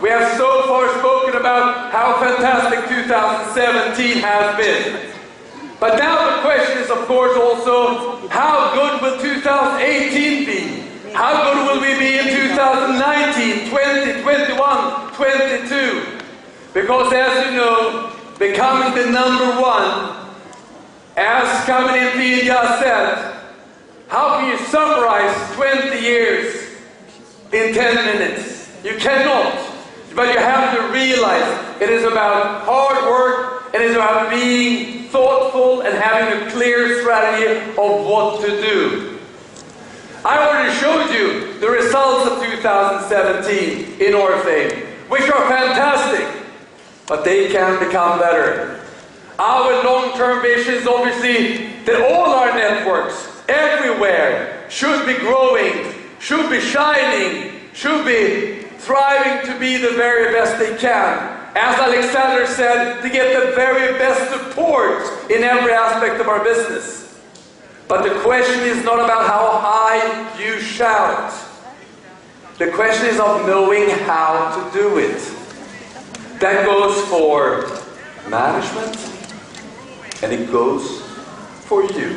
we have so far spoken about how fantastic 2017 has been. But now the question is, of course, also, how good will 2018 be? How good will we be in 2019, 20, 21, 22? Because as you know, becoming the number one, as coming in Pia said, how can you summarize 20 years in 10 minutes? You cannot. But you have to realize it is about hard work, it is about being thoughtful and having a clear strategy of what to do. I already showed you the results of 2017 in Oriflame, which are fantastic, but they can become better. Our long-term vision is obviously that all our networks, everywhere, should be growing, should be shining, should be thriving to be the very best they can. As Alexander said, to get the very best support in every aspect of our business. But the question is not about how high you shout. The question is of knowing how to do it. That goes for management, and it goes for you.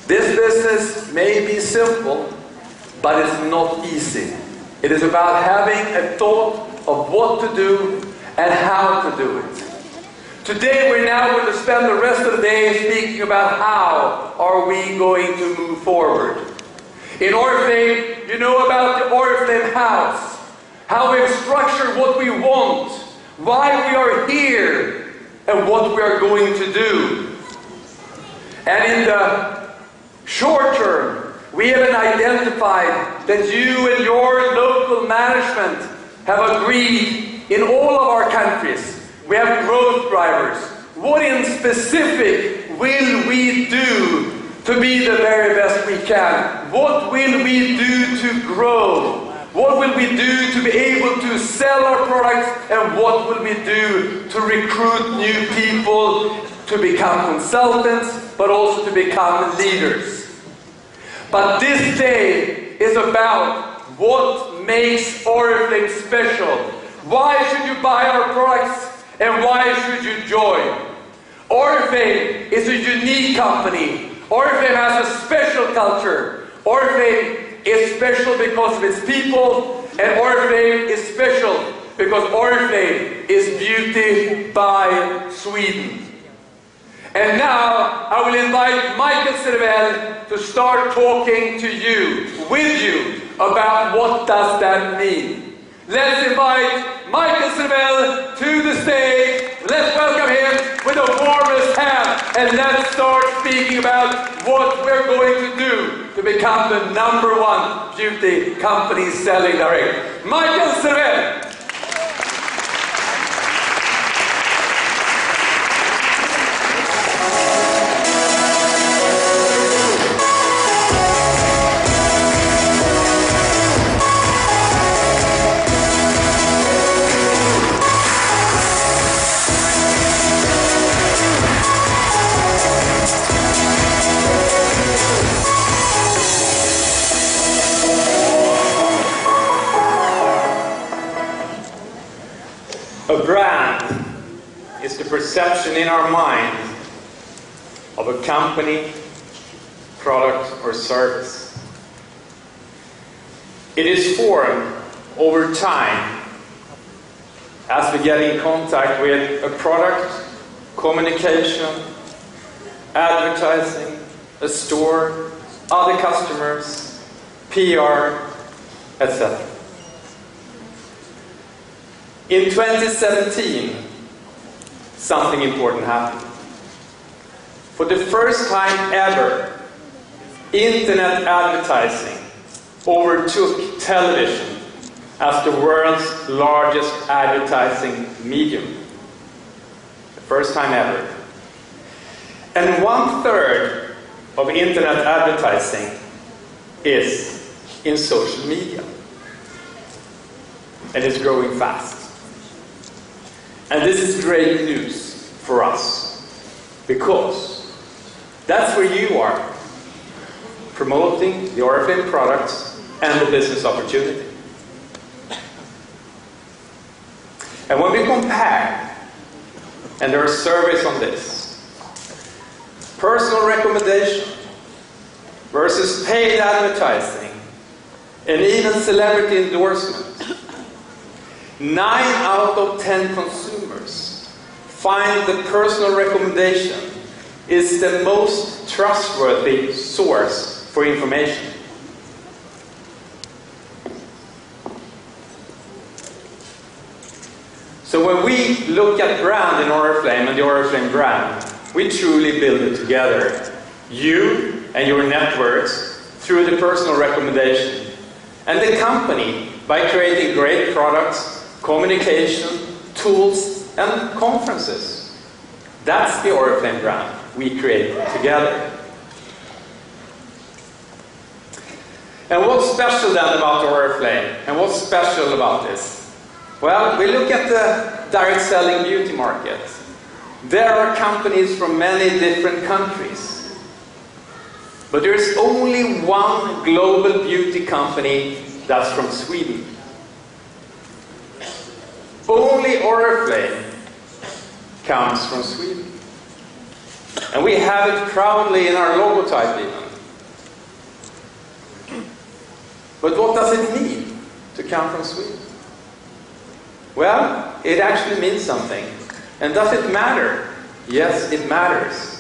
This business may be simple, but it's not easy. It is about having a thought of what to do and how to do it. Today we're now going to spend the rest of the day speaking about how are we going to move forward. In Oriflame, you know about the Oriflame house, how we've structured what we want, why we are here, and what we are going to do. And in the short term, we have identified that you and your local management have agreed in all of our countries. We have growth drivers. What in specific will we do to be the very best we can? What will we do to grow? What will we do to be able to sell our products? And what will we do to recruit new people to become consultants, but also to become leaders? But this day is about what makes Oriflame special. Why should you buy our products and why should you join? Oriflame is a unique company. Oriflame has a special culture. Oriflame is special because of its people, and Oriflame is special because Oriflame is beauty by Sweden. And now I will invite Michael Cervel to start talking to you, with you, about what does that mean. Let's invite Michael Cervel to the stage. Let's welcome him with the warmest hand, and let's start speaking about what we're going to do to become the #1 beauty company selling direct. Michael Cervel. A brand is the perception in our mind of a company, product, or service. It is formed over time as we get in contact with a product, communication, advertising, a store, other customers, PR, etc. In 2017, something important happened. For the first time ever, internet advertising overtook television as the world's largest advertising medium. The first time ever. And 1/3 of internet advertising is in social media. And it's growing fast. And this is great news for us, because that's where you are, promoting the Oriflame products and the business opportunity. And when we compare, and there are surveys on this, personal recommendation versus paid advertising, and even celebrity endorsement, 9 out of 10 consumers find the personal recommendation is the most trustworthy source for information. So when we look at brand in Oriflame and the Oriflame brand, we truly build it together. You and your networks through the personal recommendation, and the company by creating great products, communication, tools, and conferences. That's the Oriflame brand we create together. And what's special then about Oriflame? And what's special about this? Well, we look at the direct selling beauty market. There are companies from many different countries. But there's only one global beauty company that's from Sweden. Only Oriflame comes from Sweden. And we have it proudly in our logotype even. But what does it mean to come from Sweden? Well, it actually means something. And does it matter? Yes, it matters.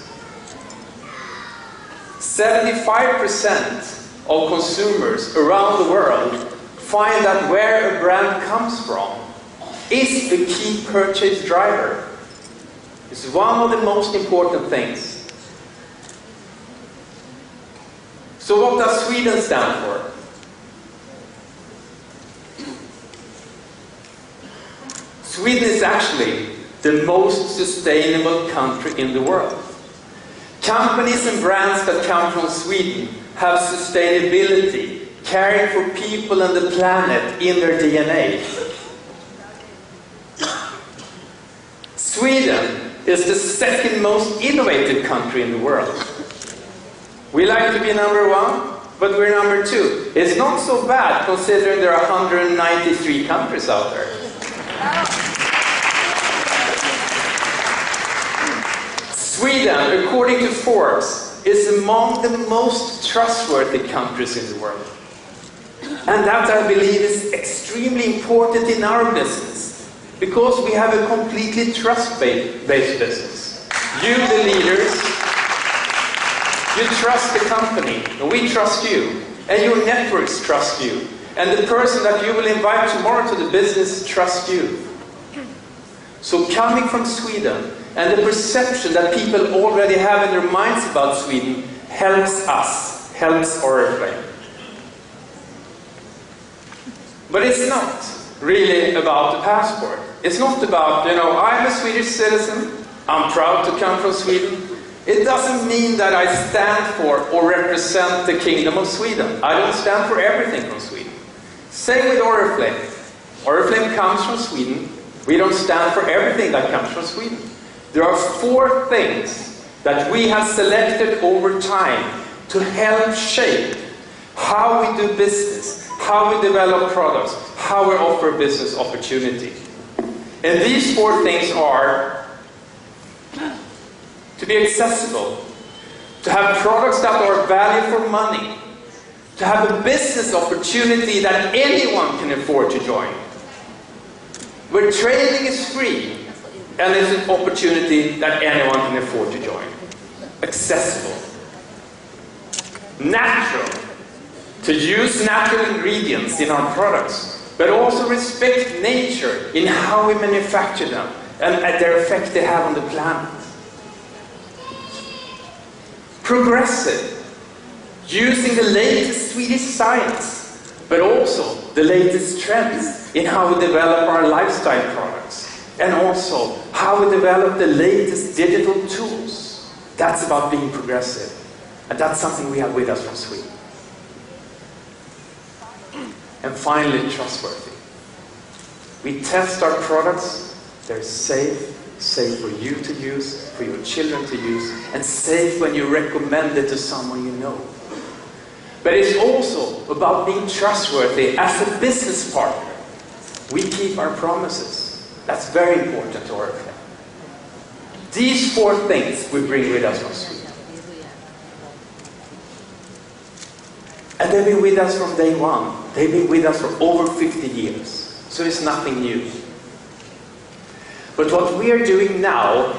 75% of consumers around the world find that where a brand comes from is the key purchase driver. It's one of the most important things. So what does Sweden stand for? Sweden is actually the most sustainable country in the world. Companies and brands that come from Sweden have sustainability, caring for people and the planet in their DNA. Sweden is the second most innovative country in the world. We like to be number 1, but we're number 2. It's not so bad considering there are 193 countries out there. Sweden, according to Forbes, is among the most trustworthy countries in the world. And that, I believe, is extremely important in our business, because we have a completely trust-based business. You, the leaders, you trust the company, and we trust you, and your networks trust you, and the person that you will invite tomorrow to the business trusts you. So coming from Sweden, and the perception that people already have in their minds about Sweden helps us, helps Oriflame. But it's not really about the passport. It's not about, I'm a Swedish citizen, I'm proud to come from Sweden. It doesn't mean that I stand for or represent the Kingdom of Sweden. I don't stand for everything from Sweden. Same with Oriflame. Oriflame comes from Sweden. We don't stand for everything that comes from Sweden. There are 4 things that we have selected over time to help shape how we do business, how we develop products, how we offer business opportunity. And these 4 things are to be accessible, to have products that are value for money, to have a business opportunity that anyone can afford to join, where training is free, and it's an opportunity that anyone can afford to join. Accessible. Natural. To use natural ingredients in our products, but also respect nature in how we manufacture them and their effect they have on the planet. Progressive. Using the latest Swedish science, but also the latest trends in how we develop our lifestyle products. And also how we develop the latest digital tools. That's about being progressive. And that's something we have with us from Sweden. And finally, trustworthy. We test our products. They're safe for you to use, for your children to use, and safe when you recommend it to someone you know. But it's also about being trustworthy as a business partner. We keep our promises. That's very important to Oriflame. These 4 things we bring with us from Sweden. And they've been with us from day one. They've been with us for over 50 years. So it's nothing new. But what we are doing now,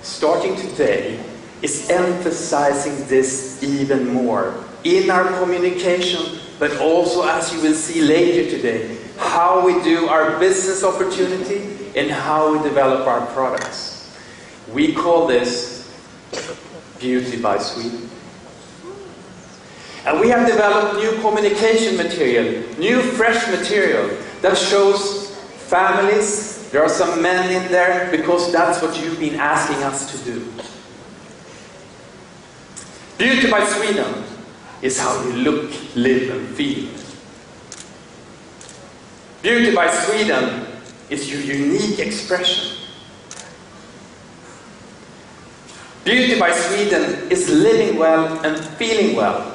starting today, is emphasizing this even more in our communication, but also, as you will see later today, how we do our business opportunity and how we develop our products. We call this Beauty by Sweden. And we have developed new communication material, new fresh material that shows families. There are some men in there because that's what you've been asking us to do. Beauty by Sweden is how you look, live and feel. Beauty by Sweden is your unique expression. Beauty by Sweden is living well and feeling well.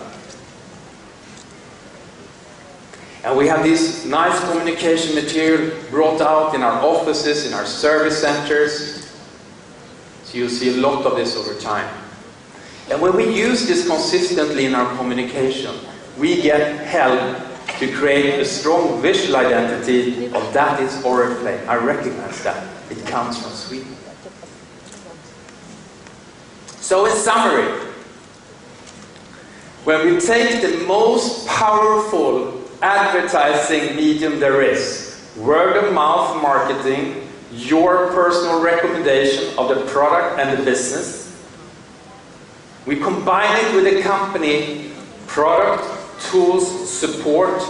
And we have this nice communication material brought out in our offices, in our service centers. So you'll see a lot of this over time. And when we use this consistently in our communication, we get help to create a strong visual identity of that is Oriflame. I recognize that. It comes from Sweden. So in summary, when we take the most powerful advertising medium there is, word of mouth marketing, your personal recommendation of the product and the business, we combine it with a company, product, tools, support,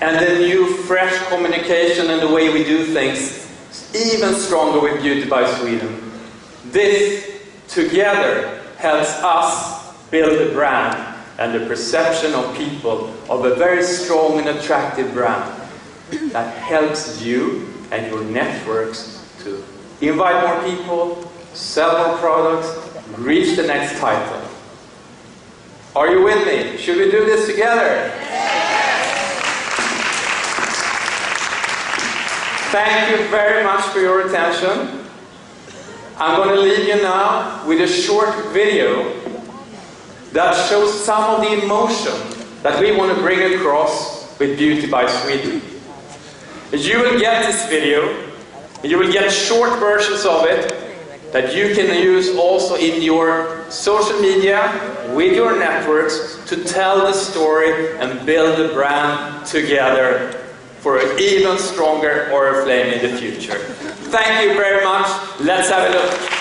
and the new fresh communication and the way we do things, even stronger with Beauty by Sweden. This together helps us build a brand and the perception of people of a very strong and attractive brand that helps you and your networks to invite more people, sell more products, reach the next title. Are you with me? Should we do this together? Thank you very much for your attention. I'm going to leave you now with a short video that shows some of the emotion that we want to bring across with Beauty by Sweden. You will get this video, you will get short versions of it that you can use also in your social media, with your networks, to tell the story and build the brand together for an even stronger Oriflame in the future. Thank you very much. Let's have a look.